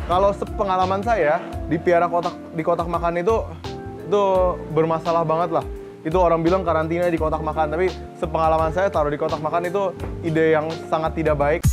Kalau sepengalaman saya dipiara di kotak makan itu bermasalah banget lah. Itu orang bilang karantina di kotak makan, tapi sepengalaman saya taruh di kotak makan itu ide yang sangat tidak baik.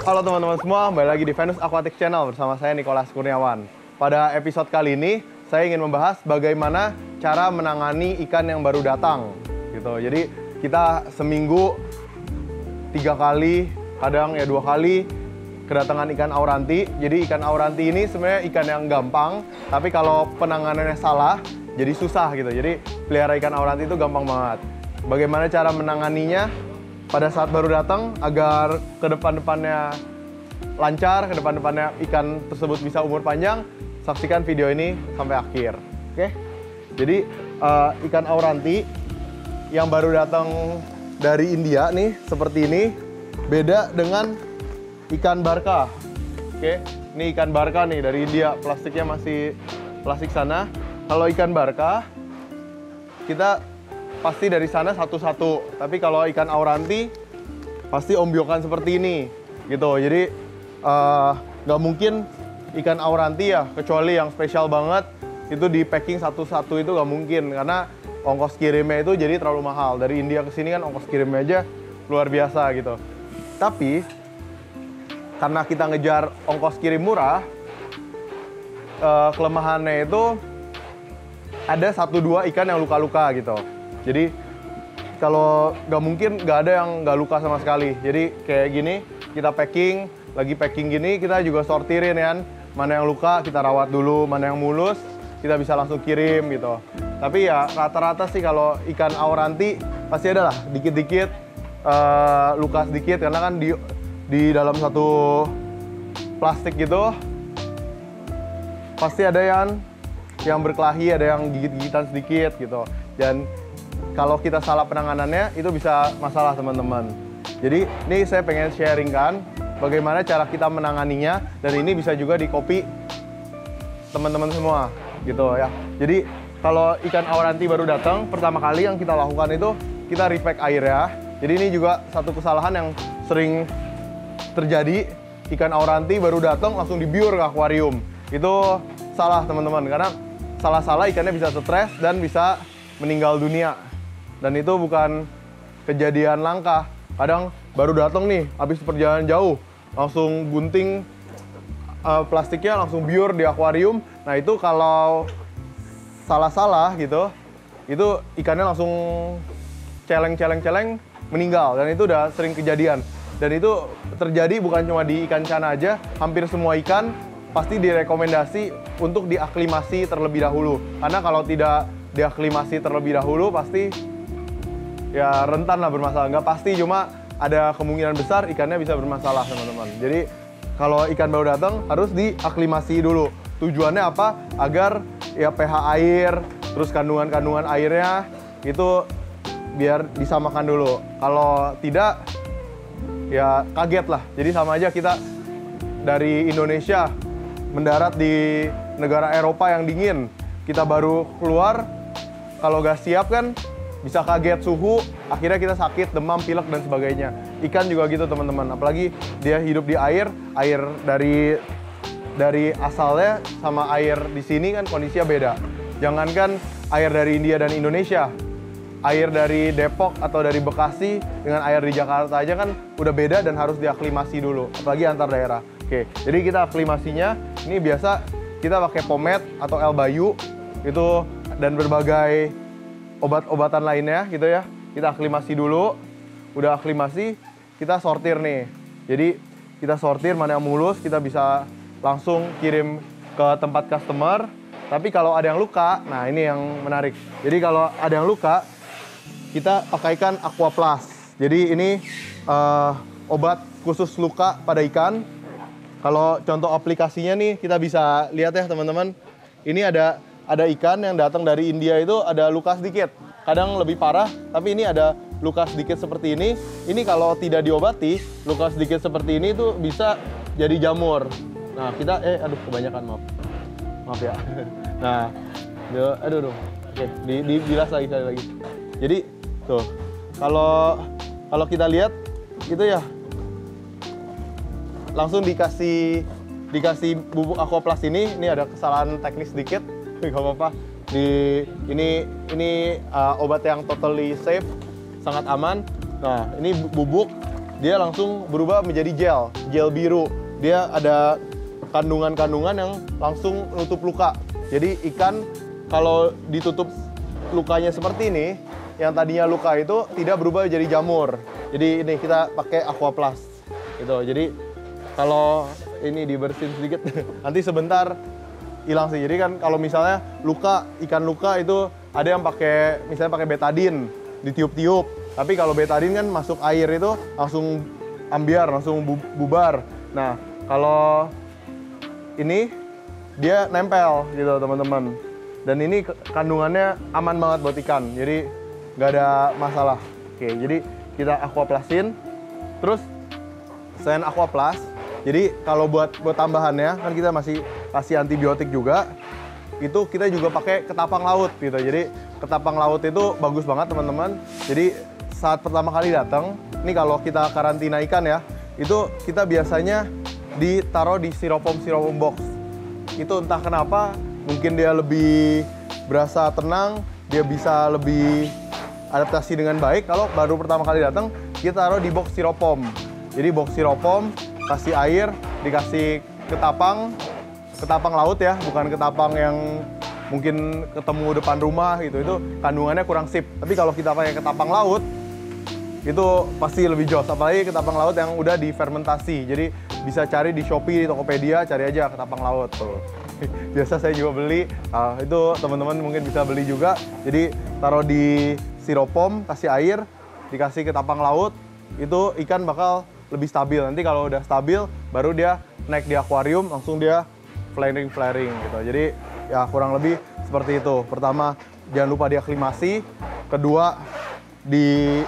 Halo teman-teman semua, kembali lagi di Venus Aquatic Channel bersama saya Nicholas Kurniawan. Pada episode kali ini, saya ingin membahas bagaimana cara menangani ikan yang baru datang. Gitu. Jadi kita seminggu 3 kali, kadang ya 2 kali kedatangan ikan auranti. Jadi ikan auranti ini sebenarnya ikan yang gampang, tapi kalau penanganannya salah, jadi susah gitu. Jadi pelihara ikan auranti itu gampang banget. Bagaimana cara menanganinya pada saat baru datang agar ke depan-depannya lancar, ke depan-depannya ikan tersebut bisa umur panjang? Saksikan video ini sampai akhir. Oke? Jadi ikan auranti yang baru datang dari India nih seperti ini, beda dengan ikan barka. Oke, ini ikan barka nih dari India, plastiknya masih plastik sana. Kalau ikan barka kita pasti dari sana satu-satu, tapi kalau ikan auranti pasti ombyokan seperti ini gitu. Jadi nggak mungkin ikan auranti ya, kecuali yang spesial banget itu di packing satu-satu, itu nggak mungkin karena ongkos kirimnya itu jadi terlalu mahal. Dari India ke sini kan ongkos kirimnya aja luar biasa gitu. Tapi karena kita ngejar ongkos kirim murah, kelemahannya itu ada 1-2 ikan yang luka-luka gitu. Jadi kalau nggak mungkin nggak ada yang nggak luka sama sekali. Jadi kayak gini kita packing, lagi packing gini kita juga sortirin ya. Mana yang luka kita rawat dulu, mana yang mulus kita bisa langsung kirim gitu. Tapi ya rata-rata sih kalau ikan auranti pasti ada lah dikit-dikit luka sedikit, karena kan di dalam satu plastik gitu pasti ada yang berkelahi, ada yang gigit-gigitan sedikit gitu. Dan kalau kita salah penanganannya itu bisa masalah teman-teman. Jadi ini saya pengen sharing kan bagaimana cara kita menanganinya, dan ini bisa juga di-copy teman-teman semua gitu ya. Jadi kalau ikan auranti baru datang, pertama kali yang kita lakukan itu kita repack air ya. Jadi ini juga satu kesalahan yang sering terjadi, ikan auranti baru datang langsung dibiur ke akuarium. Itu salah teman-teman, karena salah-salah ikannya bisa stres dan bisa meninggal dunia. Dan itu bukan kejadian langka. Kadang baru datang nih, habis perjalanan jauh, langsung gunting plastiknya, langsung biur di akuarium. Nah itu kalau salah-salah gitu, itu ikannya langsung celeng meninggal. Dan itu udah sering kejadian. Dan itu terjadi bukan cuma di ikan cana aja, hampir semua ikan pasti direkomendasi untuk diaklimasi terlebih dahulu. Karena kalau tidak diaklimasi terlebih dahulu pasti ya rentan lah bermasalah. Nggak pasti, cuma ada kemungkinan besar ikannya bisa bermasalah teman-teman. Jadi kalau ikan baru datang harus diaklimasi dulu. Tujuannya apa? Agar ya pH air, terus kandungan-kandungan airnya itu biar disamakan dulu. Kalau tidak ya kaget lah. Jadi sama aja kita dari Indonesia mendarat di negara Eropa yang dingin. Kita baru keluar, kalau nggak siap kan bisa kaget suhu, akhirnya kita sakit, demam, pilek, dan sebagainya. Ikan juga gitu teman-teman, apalagi dia hidup di air dari asalnya sama air di sini kan kondisinya beda. Jangankan air dari India dan Indonesia, air dari Depok atau dari Bekasi dengan air di Jakarta aja kan udah beda dan harus diaklimasi dulu, apalagi antar daerah. Oke, jadi kita aklimasinya, ini biasa kita pakai pomade atau L-Bayu itu dan berbagai obat-obatan lainnya gitu ya. Kita aklimasi dulu, udah aklimasi, kita sortir nih. Jadi kita sortir mana yang mulus, kita bisa langsung kirim ke tempat customer. Tapi kalau ada yang luka, nah ini yang menarik. Jadi kalau ada yang luka, kita pakaikan Aqua Plus. Jadi ini obat khusus luka pada ikan. Kalau contoh aplikasinya nih, kita bisa lihat ya teman-teman. Ini ada ikan yang datang dari India itu ada luka sedikit. Kadang lebih parah, tapi ini ada luka sedikit seperti ini. Ini kalau tidak diobati, luka sedikit seperti ini tuh bisa jadi jamur. Nah kita, aduh kebanyakan, maaf ya. Nah Aduh. Oke, dibilas lagi sekali lagi. Jadi tuh, kalau kita lihat itu ya langsung dikasih bubuk Aquaplast ini ada kesalahan teknis sedikit, nggak apa-apa. Ini obat yang totally safe, sangat aman. Nah, ini bubuk dia langsung berubah menjadi gel biru. Dia ada kandungan-kandungan yang langsung nutup luka. Jadi ikan kalau ditutup lukanya seperti ini, yang tadinya luka itu tidak berubah jadi jamur. Jadi ini kita pakai Aquaplast gitu. Jadi kalau ini dibersihin sedikit nanti sebentar hilang sih. Jadi kan kalau misalnya ikan luka itu ada yang misalnya pakai betadine ditiup-tiup. Tapi kalau betadine kan masuk air itu langsung ambiar, langsung bubar. Nah, kalau ini dia nempel gitu teman-teman. Dan ini kandungannya aman banget buat ikan, jadi nggak ada masalah. Oke, jadi kita aquaplastin, terus selain Aquaplast, jadi kalau buat tambahannya kan kita masih kasih antibiotik juga. Itu kita juga pakai ketapang laut gitu. Jadi ketapang laut itu bagus banget teman-teman. Jadi saat pertama kali datang, ini kalau kita karantina ikan ya, itu kita biasanya ditaruh di styrofoam box. Itu entah kenapa, mungkin dia lebih berasa tenang, dia bisa lebih adaptasi dengan baik. Kalau baru pertama kali datang, kita taruh di box styrofoam. Jadi box styrofoam, kasih air, dikasih ketapang laut ya, bukan ketapang yang mungkin ketemu depan rumah gitu. Itu kandungannya kurang sip. Tapi kalau kita pakai ketapang laut, itu pasti lebih jos. Apalagi ketapang laut yang udah difermentasi. Jadi bisa cari di Shopee, di Tokopedia, cari aja ketapang laut tuh. Biasa saya juga beli, itu teman-teman mungkin bisa beli juga. Jadi taruh di styrofoam, kasih air, dikasih ketapang laut, itu ikan bakal lebih stabil. Nanti kalau udah stabil, baru dia naik di akuarium, langsung dia flaring gitu. Jadi ya kurang lebih seperti itu. Pertama, jangan lupa diaklimasi. Kedua,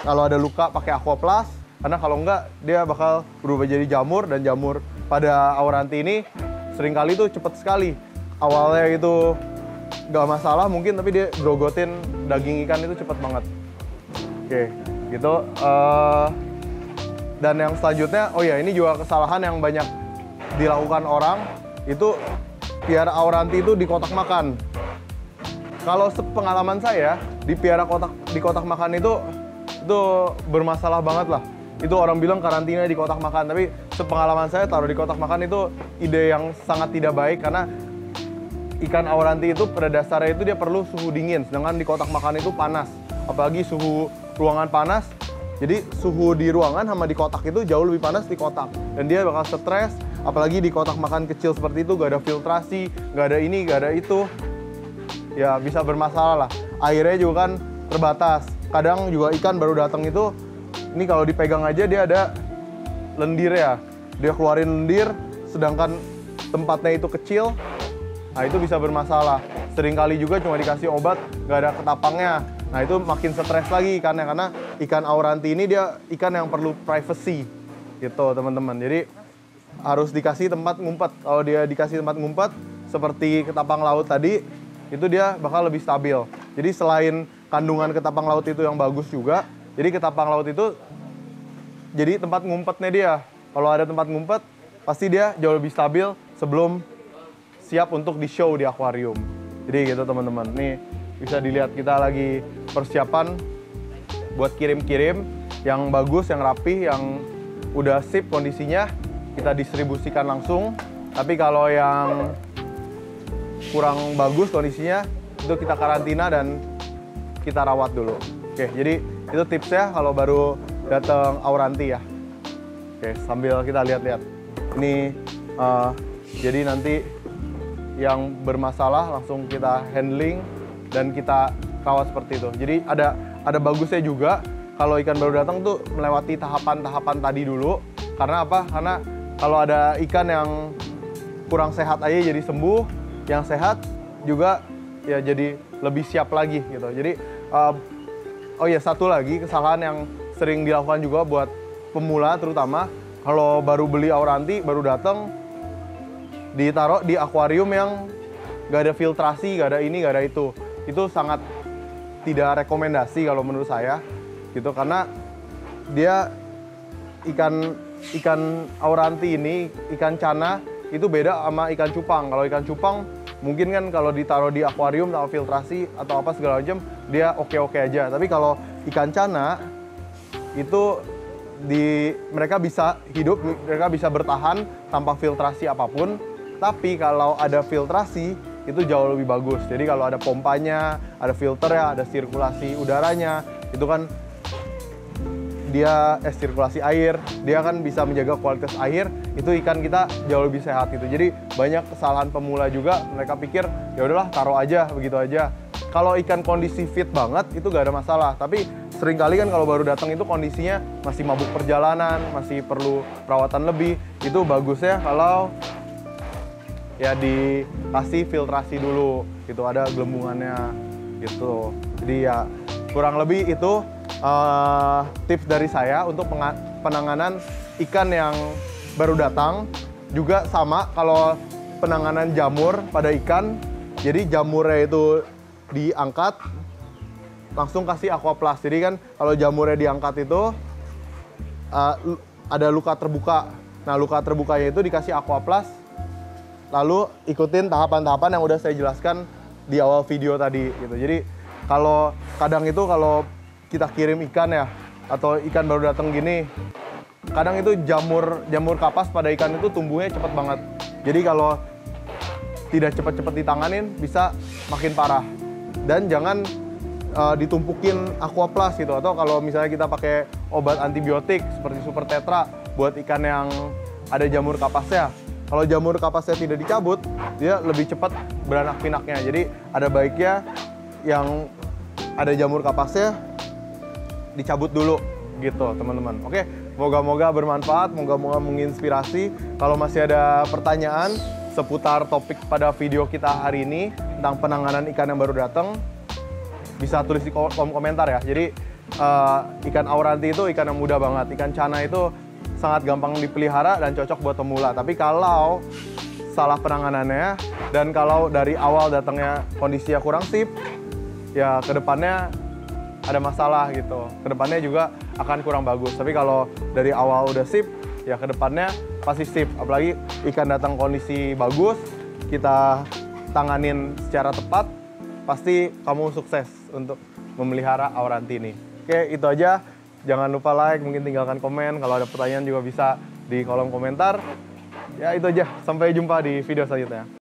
kalau ada luka pakai Aquaplast, karena kalau enggak dia bakal berubah jadi jamur, dan jamur pada Auranti ini seringkali itu cepat sekali. Awalnya itu nggak masalah mungkin, tapi dia grogotin daging ikan itu cepat banget. Oke, gitu. Dan yang selanjutnya, oh ya ini juga kesalahan yang banyak dilakukan orang, itu piara Auranti itu di kotak makan. Kalau sepengalaman saya, di kotak makan itu bermasalah banget lah. Itu orang bilang karantina di kotak makan, tapi sepengalaman saya taruh di kotak makan itu ide yang sangat tidak baik, karena ikan Auranti itu pada dasarnya itu dia perlu suhu dingin, sedangkan di kotak makan itu panas. Apalagi suhu ruangan panas, jadi suhu di ruangan sama di kotak itu jauh lebih panas di kotak. Dan dia bakal stres, apalagi di kotak makan kecil seperti itu, gak ada filtrasi, gak ada ini, gak ada itu. Ya bisa bermasalah lah. Airnya juga kan terbatas. Kadang juga ikan baru datang itu, ini kalau dipegang aja dia ada lendir ya. Dia keluarin lendir, sedangkan tempatnya itu kecil, nah itu bisa bermasalah. Seringkali juga cuma dikasih obat, nggak ada ketapangnya. Nah itu makin stres lagi ikannya, karena ikan Auranti ini dia ikan yang perlu privacy gitu teman-teman. Jadi harus dikasih tempat ngumpet. Kalau dia dikasih tempat ngumpet, seperti ketapang laut tadi, itu dia bakal lebih stabil. Jadi selain kandungan ketapang laut itu yang bagus juga, jadi ketapang laut itu jadi tempat ngumpetnya dia. Kalau ada tempat ngumpet, pasti dia jauh lebih stabil sebelum siap untuk di-show di akuarium. Jadi gitu teman-teman. Nih bisa dilihat kita lagi persiapan buat kirim-kirim yang bagus, yang rapi, yang udah sip kondisinya, kita distribusikan langsung. Tapi kalau yang kurang bagus kondisinya, itu kita karantina dan kita rawat dulu. Oke, jadi itu tipsnya kalau baru datang Auranti ya. Oke, sambil kita lihat-lihat. Ini jadi nanti yang bermasalah langsung kita handling dan kita rawat seperti itu. Jadi ada bagusnya juga kalau ikan baru datang tuh melewati tahapan-tahapan tadi dulu. Karena apa? Karena kalau ada ikan yang kurang sehat aja jadi sembuh, yang sehat juga ya jadi lebih siap lagi gitu. Jadi oh ya, satu lagi kesalahan yang sering dilakukan juga buat pemula, terutama kalau baru beli Auranti, baru datang, ditaruh di akuarium yang gak ada filtrasi, gak ada ini, gak ada itu. itu sangat tidak rekomendasi kalau menurut saya gitu, karena dia ikan auranti ini, ikan cana itu beda sama ikan cupang. Kalau ikan cupang mungkin kan kalau ditaruh di akuarium atau filtrasi atau apa segala macam dia oke-oke aja. Tapi kalau ikan cana itu mereka bisa hidup, mereka bisa bertahan tanpa filtrasi apapun. Tapi kalau ada filtrasi itu jauh lebih bagus. Jadi kalau ada pompanya, ada filternya, ada sirkulasi udaranya, itu kan dia sirkulasi air, dia kan bisa menjaga kualitas air, itu ikan kita jauh lebih sehat gitu. Jadi banyak kesalahan pemula juga, mereka pikir ya udahlah taruh aja begitu aja. Kalau ikan kondisi fit banget itu gak ada masalah, tapi seringkali kan kalau baru datang itu kondisinya masih mabuk perjalanan, masih perlu perawatan lebih, itu bagusnya kalau ya dikasih filtrasi dulu gitu, ada gelembungannya gitu. Jadi ya kurang lebih itu tips dari saya untuk penanganan ikan yang baru datang. Juga sama kalau penanganan jamur pada ikan, jadi jamurnya itu diangkat langsung kasih aquaplast. Jadi kan kalau jamurnya diangkat itu ada luka terbuka. Nah, luka terbukanya itu dikasih aquaplast, lalu ikutin tahapan-tahapan yang udah saya jelaskan di awal video tadi gitu. Jadi kalau kadang itu kalau kita kirim ikan ya, atau ikan baru datang gini, kadang itu jamur kapas pada ikan itu tumbuhnya cepat banget. Jadi kalau tidak cepat-cepat ditanganin bisa makin parah. Dan jangan ditumpukin aquaplast gitu, atau kalau misalnya kita pakai obat antibiotik seperti Super Tetra buat ikan yang ada jamur kapasnya. Kalau jamur kapasnya tidak dicabut, dia lebih cepat beranak pinaknya. Jadi ada baiknya yang ada jamur kapasnya dicabut dulu gitu teman-teman. Oke, moga-moga bermanfaat, moga-moga menginspirasi. Kalau masih ada pertanyaan seputar topik pada video kita hari ini tentang penanganan ikan yang baru datang, bisa tulis di kolom komentar ya. Jadi ikan auranti itu ikan yang mudah banget. Ikan cana itu sangat gampang dipelihara dan cocok buat pemula. Tapi kalau salah penanganannya dan kalau dari awal datangnya kondisinya kurang sip, ya kedepannya ada masalah gitu. Kedepannya juga akan kurang bagus. Tapi kalau dari awal udah sip, ya kedepannya pasti sip. Apalagi ikan datang kondisi bagus, kita tanganin secara tepat, pasti kamu sukses untuk memelihara auranti ini. Oke, itu aja. Jangan lupa like, mungkin tinggalkan komen. Kalau ada pertanyaan juga bisa di kolom komentar. Ya itu aja. Sampai jumpa di video selanjutnya.